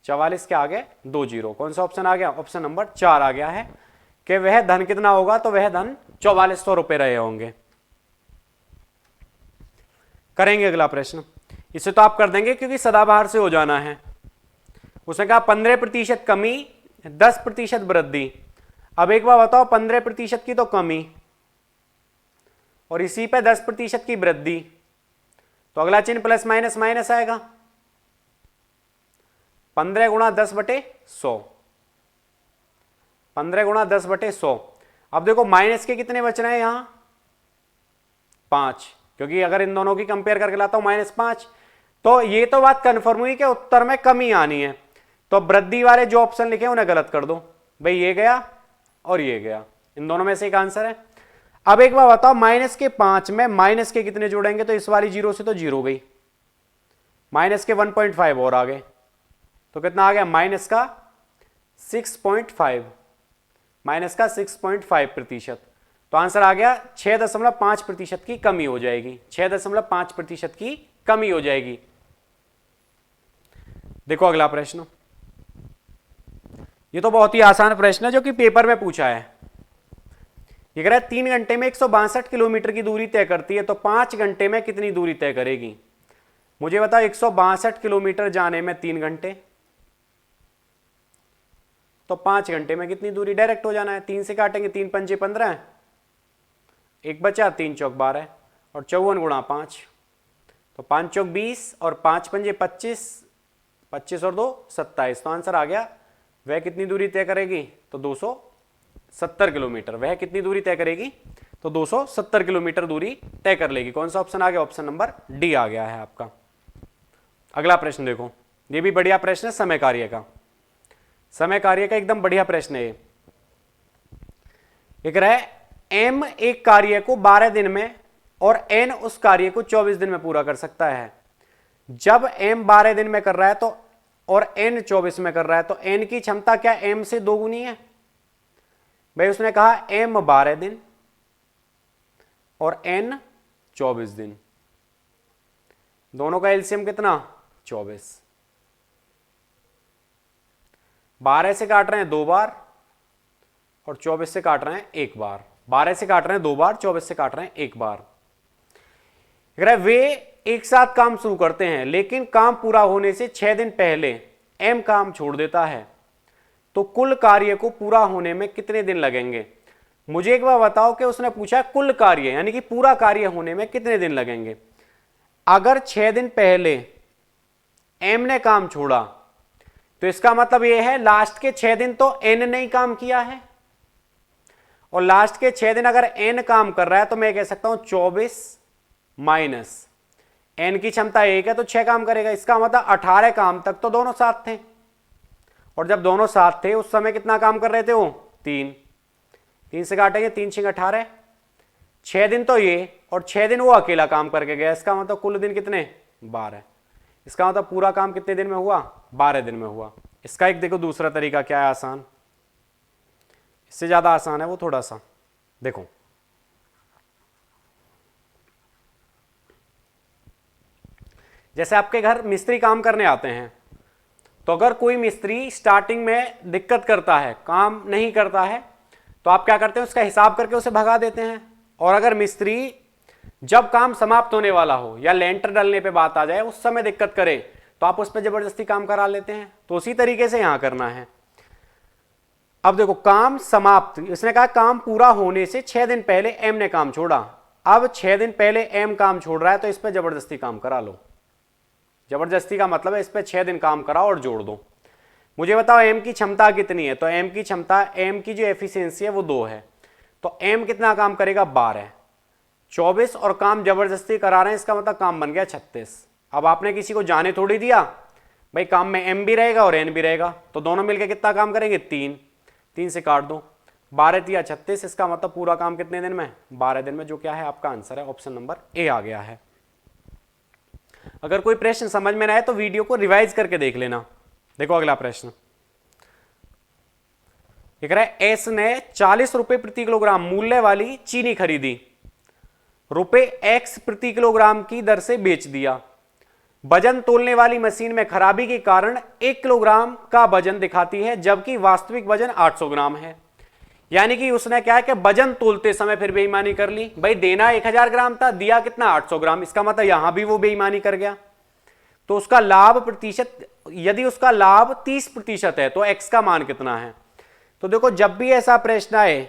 44 के आगे 2 जीरो। कौन सा ऑप्शन आ गया, ऑप्शन नंबर 4 आ गया है कि वह धन कितना होगा, तो वह धन 4400 रुपए रहे होंगे। करेंगे अगला प्रश्न, इसे तो आप कर देंगे क्योंकि सदाबहार से हो जाना है। उसने कहा 15% कमी 10% वृद्धि। अब एक बार बताओ 15% की तो कमी और इसी पे 10% की वृद्धि, तो अगला चिन्ह प्लस माइनस माइनस आएगा, 15 गुणा 10/100, 15 गुणा 10/100। अब देखो माइनस के कितने बच रहे हैं यहां, 5, क्योंकि अगर इन दोनों की कंपेयर करके लाता हूं -5, तो ये तो बात कंफर्म हुई कि उत्तर में कमी आनी है, तो वृद्धि वाले जो ऑप्शन लिखे उन्हें गलत कर दो भाई, ये गया और ये गया, इन दोनों में से एक आंसर है। अब एक बार बताओ माइनस के 5 में माइनस के कितने जोड़ेंगे, तो इस वाली जीरो से तो जीरो गई, माइनस के 1.5 और आ गए, तो कितना आ गया, माइनस का 6.5, माइनस का 6.5%, तो आंसर आ गया 6.5% की कमी हो जाएगी, 6.5% की कमी हो जाएगी। देखो अगला प्रश्न, ये तो बहुत ही आसान प्रश्न है जो कि पेपर में पूछा है। ये कह रहा है 3 घंटे में 162 किलोमीटर की दूरी तय करती है, तो 5 घंटे में कितनी दूरी तय करेगी। मुझे बताओ 162 किलोमीटर जाने में 3 घंटे, तो 5 घंटे में कितनी दूरी, डायरेक्ट हो जाना है, 3 से काटेंगे, 3 पंजे 15, एक बचा 3 चौक 12 और 54 गुणा 5, तो 5 चौक 20 और 5 पंजे 25, 25 और 2 27, तो आंसर आ गया वह कितनी दूरी तय करेगी, तो 270 किलोमीटर, वह कितनी दूरी तय करेगी, तो 270 किलोमीटर दूरी तय कर लेगी। कौन सा ऑप्शन आ गया, ऑप्शन नंबर डी आ गया है आपका। अगला प्रश्न देखो, ये भी बढ़िया प्रश्न है, समय कार्य का, समय कार्य का एकदम बढ़िया प्रश्न है। ये कह रहा है एम एक कार्य को 12 दिन में और एन उस कार्य को 24 दिन में पूरा कर सकता है। जब एम 12 दिन में कर रहा है तो और एन 24 में कर रहा है, तो एन की क्षमता क्या एम से 2 गुनी है भाई। उसने कहा एम 12 दिन और एन 24 दिन, दोनों का एलसीएम कितना 24, 12 से काट रहे हैं 2 बार और 24 से काट रहे हैं 1 बार, 12 से काट रहे हैं 2 बार, 24 से काट रहे हैं 1 बार। वे एक साथ काम शुरू करते हैं, लेकिन काम पूरा होने से 6 दिन पहले एम काम छोड़ देता है, तो कुल कार्य को पूरा होने में कितने दिन लगेंगे। मुझे एक बार बताओ कि उसने पूछा कुल कार्य यानी कि पूरा कार्य होने में कितने दिन लगेंगे। अगर 6 दिन पहले एम ने काम छोड़ा तो इसका मतलब यह है लास्ट के 6 दिन तो एन ने ही काम किया है, और लास्ट के 6 दिन अगर एन काम कर रहा है तो मैं कह सकता हूं 24 माइनस एन की क्षमता 1 है तो 6 काम करेगा, इसका मतलब 18 काम तक तो दोनों साथ थे, और जब दोनों साथ थे उस समय कितना काम कर रहे थे वो 3 से काटेंगे 3 6 18, 6 दिन तो ये और 6 दिन वो अकेला काम करके गया, इसका मतलब कुल दिन कितने 12, इसका मतलब पूरा काम कितने दिन में हुआ 12 दिन में हुआ। इसका एक देखो दूसरा तरीका क्या है आसान, इससे ज्यादा आसान है वो थोड़ा सा देखो। जैसे आपके घर मिस्त्री काम करने आते हैं, तो अगर कोई मिस्त्री स्टार्टिंग में दिक्कत करता है, काम नहीं करता है, तो आप क्या करते हैं उसका हिसाब करके उसे भगा देते हैं और अगर मिस्त्री जब काम समाप्त होने वाला हो या लेंटर डलने पे बात आ जाए उस समय दिक्कत करे तो आप उस पर जबरदस्ती काम करा लेते हैं। तो उसी तरीके से यहां करना है। अब देखो काम समाप्त, इसने कहा काम पूरा होने से 6 दिन पहले एम ने काम छोड़ा। अब 6 दिन पहले एम काम छोड़ रहा है तो इस पर जबरदस्ती काम करा लो। जबरदस्ती का मतलब है इस पर 6 दिन काम कराओ और जोड़ दो। मुझे बताओ एम की क्षमता कितनी है, तो एम की क्षमता, एम की जो एफिशिएंसी है वो 2 है। तो एम कितना काम करेगा 12, 24 और काम जबरदस्ती करा रहे हैं, इसका मतलब काम बन गया 36। अब आपने किसी को जाने थोड़ी दिया भाई, काम में एम भी रहेगा और एन भी रहेगा, तो दोनों मिलकर कितना काम करेंगे 3, 3 से काट दो, 12 या 36, इसका मतलब पूरा काम कितने दिन में 12 दिन में, जो क्या है आपका आंसर है ऑप्शन नंबर ए आ गया है। अगर कोई प्रश्न समझ में ना आए तो वीडियो को रिवाइज करके देख लेना। देखो अगला प्रश्न लिख रहा है एस ने 40 रुपए प्रति किलोग्राम मूल्य वाली चीनी खरीदी, रुपए एक्स प्रति किलोग्राम की दर से बेच दिया। वजन तोलने वाली मशीन में खराबी के कारण 1 किलोग्राम का वजन दिखाती है जबकि वास्तविक वजन 800 ग्राम है। यानी कि उसने क्या है कि वजन तोलते समय फिर बेईमानी कर ली। भाई देना 1000 ग्राम था, दिया कितना 800 ग्राम, इसका मतलब यहां भी वो बेईमानी कर गया। तो उसका लाभ प्रतिशत, यदि उसका लाभ 30% है तो एक्स का मान कितना है। तो देखो जब भी ऐसा प्रश्न आए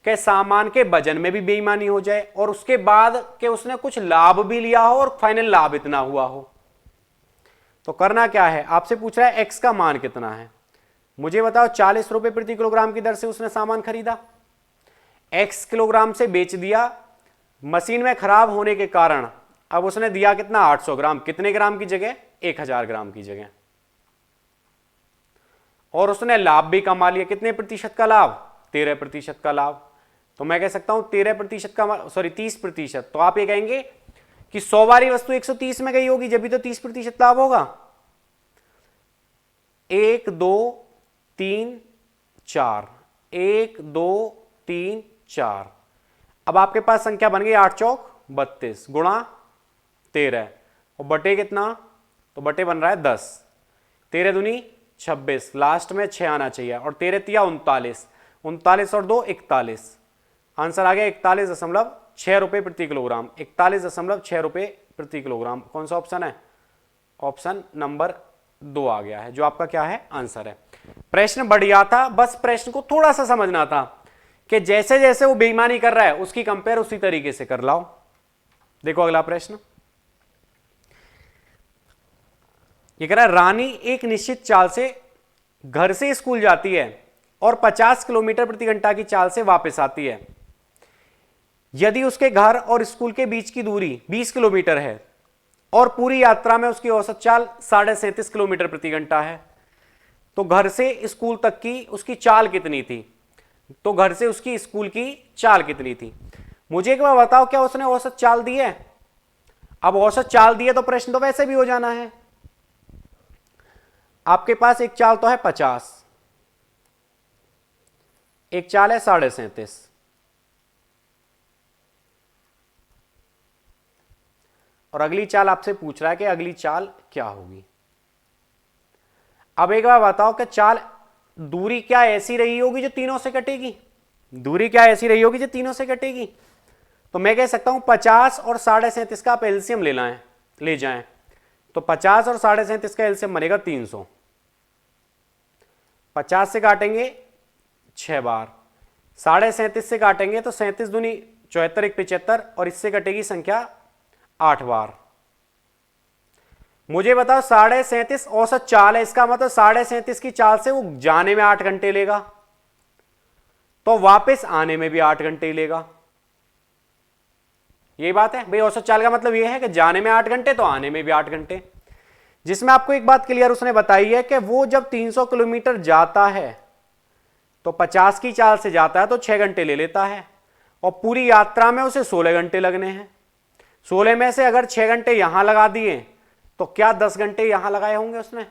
कि सामान के वजन में भी बेईमानी हो जाए और उसके बाद कि उसने कुछ लाभ भी लिया हो और फाइनल लाभ इतना हुआ हो, तो करना क्या है, आपसे पूछ रहा है एक्स का मान कितना है। मुझे बताओ 40 रुपए प्रति किलोग्राम की दर से उसने सामान खरीदा, एक्स किलोग्राम से बेच दिया, मशीन में खराब होने के कारण अब उसने दिया कितना 800 ग्राम, कितने ग्राम की जगह 1000 ग्राम की जगह, और उसने लाभ भी कमा लिया। कितने प्रतिशत का लाभ 13% का लाभ। तो मैं कह सकता हूं 13% का, सॉरी 30%। तो आप ये कहेंगे कि 100 वाली वस्तु 130 में गई होगी, जब भी तो 30% लाभ होगा। 1 2 3 4, 1 2 3 4। अब आपके पास संख्या बन गई 8 चौक 32 गुणा 13 और बटे कितना, तो बटे बन रहा है 10, 13 दूनी 26, लास्ट में 6 आना चाहिए, और 13 तिया 39, 39 और 2 41, आंसर आ गया 41.6 रुपए प्रति किलोग्राम। 41.6 रुपए प्रति किलोग्राम कौन सा ऑप्शन है, ऑप्शन नंबर 2 आ गया है, जो आपका क्या है आंसर है। प्रश्न बढ़िया था, बस प्रश्न को थोड़ा सा समझना था कि जैसे जैसे वो बेईमानी कर रहा है उसकी कंपेयर उसी तरीके से कर लाओ। देखो अगला प्रश्न ये कह रहा है रानी एक निश्चित चाल से घर से स्कूल जाती है और 50 किलोमीटर प्रति घंटा की चाल से वापस आती है। यदि उसके घर और स्कूल के बीच की दूरी 20 किलोमीटर है और पूरी यात्रा में उसकी औसत चाल 37.5 किलोमीटर प्रति घंटा है, तो घर से स्कूल तक की उसकी चाल कितनी थी। तो घर से उसकी स्कूल की चाल कितनी थी। मुझे एक बार बताओ, क्या उसने औसत चाल दी है। अब औसत चाल दी है तो प्रश्न तो वैसे भी हो जाना है। आपके पास एक चाल तो है 50, एक चाल है 37.5, और अगली चाल आपसे पूछ रहा है कि अगली चाल क्या होगी। अब एक बार बताओ कि चाल दूरी क्या ऐसी रही होगी जो तीनों से कटेगी, दूरी क्या ऐसी रही होगी जो तीनों से कटेगी। तो मैं कह सकता हूं 50 और 37.5 का आप एलसीएम ले जाएं, तो 50 और 37.5 का एलसीएम बनेगा 300। 50 से काटेंगे 6 बार, 37.5 से काटेंगे तो 37 दूनी 74 एक 75, और इससे कटेगी संख्या 8 बार। मुझे बताओ 37.5 औसत चाल है, इसका मतलब 37.5 की चाल से वो जाने में 8 घंटे लेगा, तो वापस आने में भी 8 घंटे लेगा। यही बात है भाई, औसत चाल का मतलब यह है कि जाने में 8 घंटे तो आने में भी 8 घंटे। जिसमें आपको एक बात क्लियर उसने बताई है कि वो जब 300 किलोमीटर जाता है तो 50 की चाल से जाता है तो 6 घंटे ले लेता है, और पूरी यात्रा में उसे 16 घंटे लगने हैं। 16 में से अगर 6 घंटे यहां लगा दिए तो क्या 10 घंटे यहां लगाए होंगे उसने,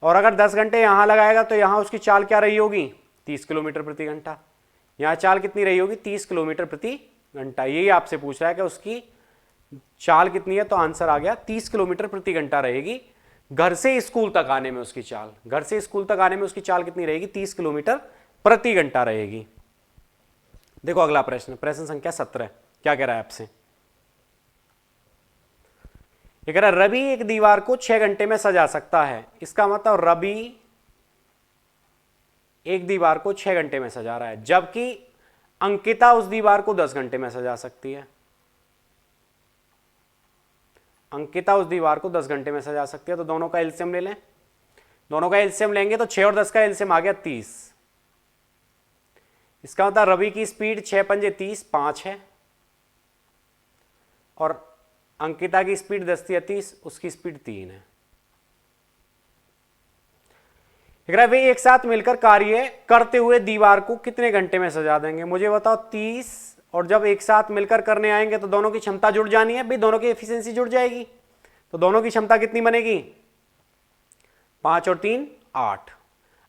और अगर 10 घंटे यहां लगाएगा तो यहां उसकी चाल क्या रही होगी 30 किलोमीटर प्रति घंटा। यहां चाल कितनी रही होगी 30 किलोमीटर प्रति घंटा। यही आपसे पूछ रहा है कि उसकी चाल कितनी है, तो आंसर आ गया 30 किलोमीटर प्रति घंटा रहेगी। घर से स्कूल तक आने में उसकी चाल, घर से स्कूल तक आने में उसकी चाल कितनी रहेगी 30 किलोमीटर प्रति घंटा रहेगी। देखो अगला प्रश्न, प्रश्न संख्या 17 क्या कह रहा है आपसे। ये कह रहा है रवि एक दीवार को 6 घंटे में सजा सकता है। इसका मतलब रवि एक दीवार को 6 घंटे में सजा रहा है, जबकि अंकिता उस दीवार को 10 घंटे में सजा सकती है। अंकिता उस दीवार को 10 घंटे में सजा सकती है, तो दोनों का एलसीएम ले लें। दोनों का एलसीएम लेंगे तो 6 और 10 का एलसीएम आ गया 30। इसका मतलब रवि की स्पीड 6 पंजे 30 5 है, और अंकिता की स्पीड 10 या 30, उसकी स्पीड 3 है। वे एक साथ मिलकर कार्य करते हुए दीवार को कितने घंटे में सजा देंगे, मुझे बताओ। 30, और जब एक साथ मिलकर करने आएंगे तो दोनों की क्षमता जुड़ जानी है भाई, दोनों की एफिशिएंसी जुड़ जाएगी। तो दोनों की क्षमता कितनी बनेगी, 5 और 3 8।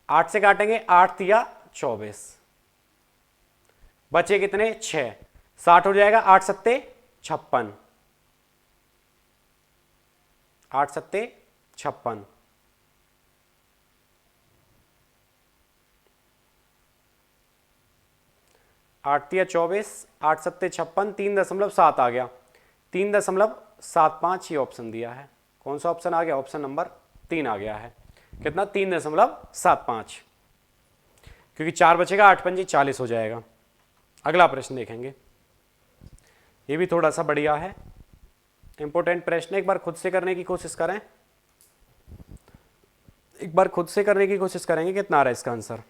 8 से काटेंगे, 8 या 24, बचे कितने 6, 60 हो जाएगा। 8 सत्ते 56, 8 सत्ते 56, 8 या 24, 8 सत्ते 56, 3.7 आ गया। 3.75 ये ऑप्शन दिया है। कौन सा ऑप्शन आ गया, ऑप्शन नंबर 3 आ गया है। कितना, 3.75, क्योंकि 4 बचेगा, 8 पंजे 40 हो जाएगा। अगला प्रश्न देखेंगे, ये भी थोड़ा सा बढ़िया है, इंपॉर्टेंट प्रश्न। एक बार खुद से करने की कोशिश करें, एक बार खुद से करने की कोशिश करेंगे कितना आ रहा है इसका आंसर।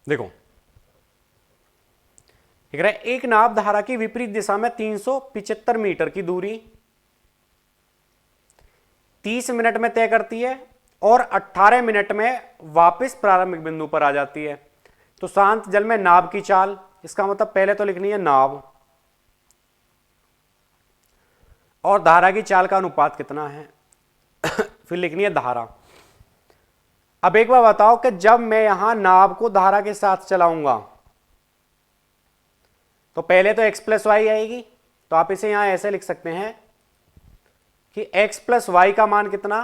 देखो एक नाव धारा की विपरीत दिशा में 375 मीटर की दूरी 30 मिनट में तय करती है और 18 मिनट में वापस प्रारंभिक बिंदु पर आ जाती है। तो शांत जल में नाव की चाल, इसका मतलब पहले तो लिखनी है नाव, और धारा की चाल का अनुपात कितना है फिर लिखनी है धारा। अब एक बार बताओ कि जब मैं यहां नाव को धारा के साथ चलाऊंगा तो पहले तो x प्लस वाई आएगी, तो आप इसे यहां ऐसे लिख सकते हैं कि x प्लस वाई का मान कितना,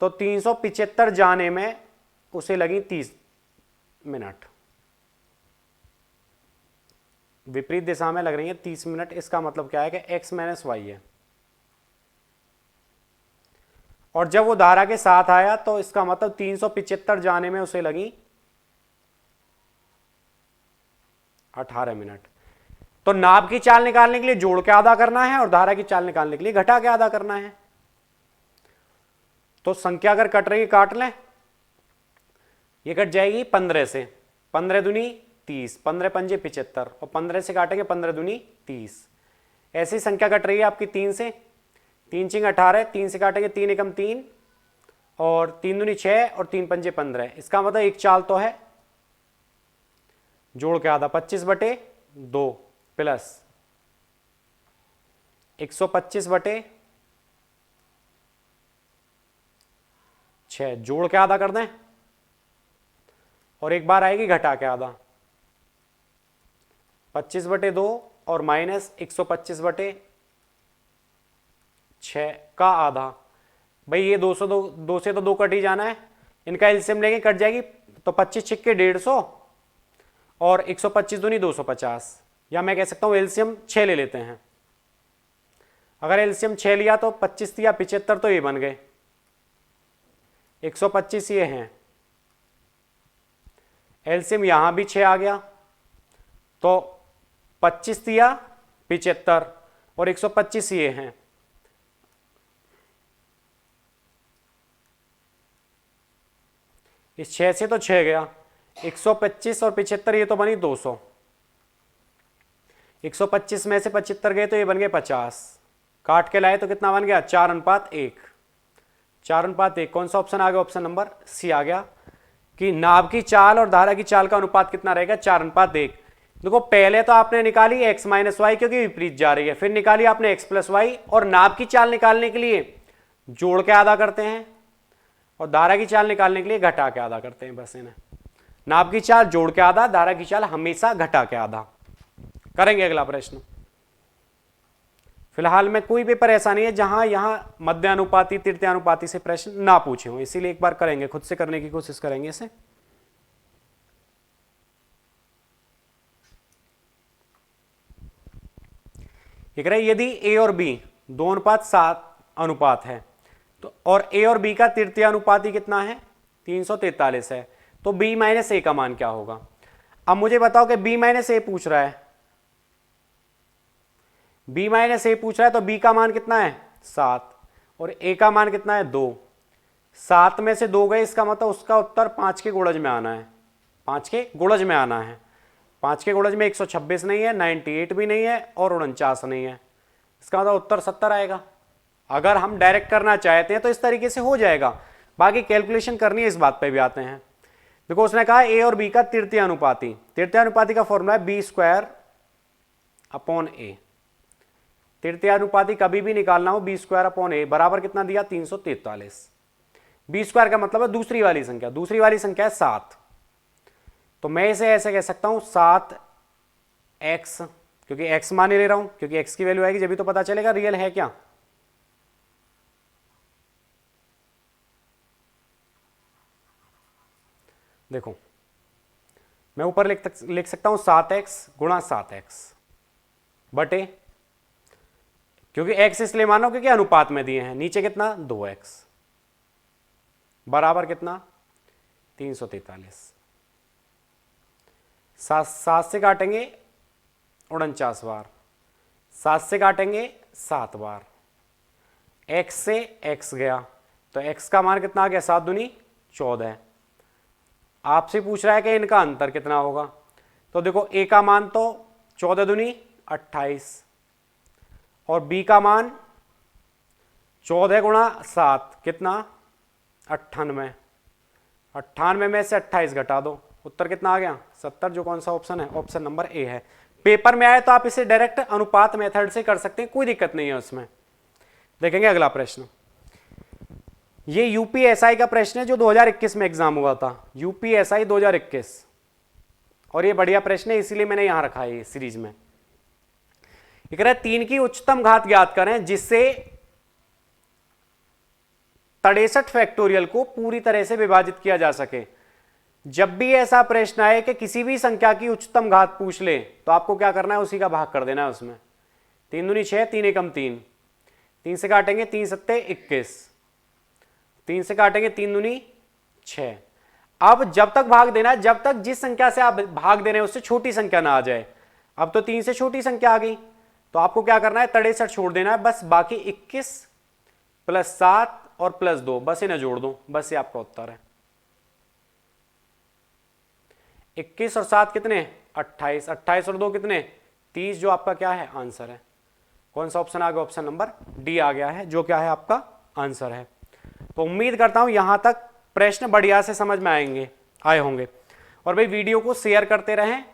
तो 375 जाने में उसे लगी 30 मिनट, विपरीत दिशा में लग रही है 30 मिनट। इसका मतलब क्या है कि x माइनस वाई है, और जब वो धारा के साथ आया तो इसका मतलब 375 जाने में उसे लगी 18 मिनट। तो नाव की चाल निकालने के लिए जोड़ के आधा करना है और धारा की चाल निकालने के लिए घटा के आधा करना है। तो संख्या अगर कट रही है काट लें, ये कट जाएगी 15 से, 15 दूनी 30, 15 पंजे 75, और 15 से काटेंगे 15 दूनी 30। ऐसी संख्या कट रही है आपकी 3 से, 3 चिंग 18, 3 से काटेंगे 3 एकम 3, और 3 दूनी 6, और 3 पंजे 15। इसका मतलब एक चाल तो है, जोड़ के आधा 25/2 प्लस 125/6, जोड़ के आधा कर दें, और एक बार आएगी घटा के आधा, 25/2 और माइनस 125/6 का आधा। भाई ये 2 से तो 2 कट ही जाना है, इनका एलसीएम लेंगे कट जाएगी, तो 25 छिक्के 150 और 125 दूनी 250, या मैं कह सकता हूं एलसीएम 6 ले लेते हैं। अगर एलसीएम 6 लिया तो 25 या 75 तो ये बन गए, 125 ये हैं, एलसीएम यहां भी 6 आ गया, तो 25 या 75 और 125 ये हैं, इस 6 से तो 6 गया, 125 और 75 ये तो बनी 200, 125 में से 75 गए तो ये बन गए 50, काट के लाए तो कितना बन गया 4:1। 4:1 कौन सा ऑप्शन आ गया, ऑप्शन नंबर सी आ गया, कि नाव की चाल और धारा की चाल का अनुपात कितना रहेगा 4:1। देखो पहले तो आपने निकाली x माइनस वाई क्योंकि विपरीत जा रही है, फिर निकाली आपने x प्लस वाई, और नाव की चाल निकालने के लिए जोड़ के आधा करते हैं और धारा की चाल निकालने के लिए घटा के आधा करते हैं, बस इन्हें। नाप की चाल जोड़ के आधा, धारा की चाल हमेशा घटा के आधा। करेंगे अगला प्रश्न। फिलहाल में कोई पेपर ऐसा नहीं है जहां यहां मध्यानुपाती तृतीयानुपाती से प्रश्न ना पूछे हों, इसीलिए एक बार करेंगे, खुद से करने की कोशिश करेंगे इसे। ठीक है, यदि ए और बी 2:7 अनुपात है तो और ए और बी का तृतीयानुपाती कितना है 343 है, तो बी माइनस ए का मान क्या होगा। अब मुझे बताओ कि बी माइनस ए पूछ रहा है, बी माइनस ए पूछ रहा है, तो बी का मान कितना है 7 और ए का मान कितना है 2। 7 में से 2 गए, इसका मतलब उसका उत्तर 5 के गुणज में आना है, 5 के गुणज में आना है। 5 के गुणज में 126 नहीं है, 98 भी नहीं है और 49 नहीं है, इसका मतलब उत्तर 70 आएगा। अगर हम डायरेक्ट करना चाहते हैं तो इस तरीके से हो जाएगा, बाकी कैलकुलेशन करनी है, इस बात पे भी आते हैं। देखो उसने कहा ए और बी का तृतीयानुपाती, तृतीयानुपाती का फॉर्मूला है b² / a। तृतीयानुपाती कभी भी निकालना हो b² / a बराबर कितना दिया 343। b² का मतलब है दूसरी वाली संख्या, दूसरी वाली संख्या है 7, तो मैं इसे ऐसे कह सकता हूं 7x, क्योंकि x मान ले रहा हूं, क्योंकि x की वैल्यू आएगी जब भी तो पता चलेगा रियल है क्या। देखो मैं ऊपर लिख सकता हूं 7x × 7x बटे, क्योंकि x इसलिए मानो क्योंकि अनुपात में दिए हैं, नीचे कितना 2x बराबर कितना 343। 7 से काटेंगे 49 बार, 7 से काटेंगे 7 बार, x से x गया तो x का मान कितना आ गया 7 दूनी 14। आपसे पूछ रहा है कि इनका अंतर कितना होगा, तो देखो a का मान तो 14 दूनी 28 और b का मान 14 × 7 कितना 98। 98 में से 28 घटा दो, उत्तर कितना आ गया 70, जो कौन सा ऑप्शन है, ऑप्शन नंबर ए है। पेपर में आए तो आप इसे डायरेक्ट अनुपात मेथड से कर सकते हैं, कोई दिक्कत नहीं है उसमें। देखेंगे अगला प्रश्न, ये यूपीएसआई का प्रश्न है जो 2021 में एग्जाम हुआ था, यूपीएसआई 2021, और ये बढ़िया प्रश्न है इसीलिए मैंने यहां रखा है सीरीज में। ये कह रहा है 3 की उच्चतम घात ज्ञात करें जिससे 63 फैक्टोरियल को पूरी तरह से विभाजित किया जा सके। जब भी ऐसा प्रश्न आए कि किसी भी संख्या की उच्चतम घात पूछ ले तो आपको क्या करना है, उसी का भाग कर देना है उसमें। 3 दूनी 6, 3 एकम 3, 3 से काटेंगे 3 सत्ते 21, 3 से काटेंगे 3 दूनी 6। अब जब तक भाग देना है, जब तक जिस संख्या से आप भाग दे रहे हैं उससे छोटी संख्या ना आ जाए। अब तो 3 से छोटी संख्या आ गई तो आपको क्या करना है 63 छोड़ देना है, बस बाकी 21 + 7 और +2 बस इन्हें जोड़ दो, बस ये आपका उत्तर है। 21 और 7 कितने 28, 28 और 2 कितने 30, जो आपका क्या है आंसर है। कौन सा ऑप्शन आ गया, ऑप्शन नंबर डी आ गया है, जो क्या है आपका आंसर है। तो उम्मीद करता हूं यहां तक प्रश्न बढ़िया से समझ में आए होंगे। और भाई वीडियो को शेयर करते रहें,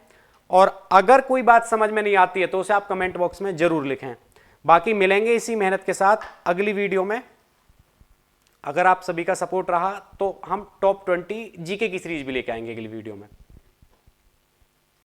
और अगर कोई बात समझ में नहीं आती है तो उसे आप कमेंट बॉक्स में जरूर लिखें। बाकी मिलेंगे इसी मेहनत के साथ अगली वीडियो में। अगर आप सभी का सपोर्ट रहा तो हम टॉप 20 जीके की सीरीज भी लेके आएंगे अगली वीडियो में।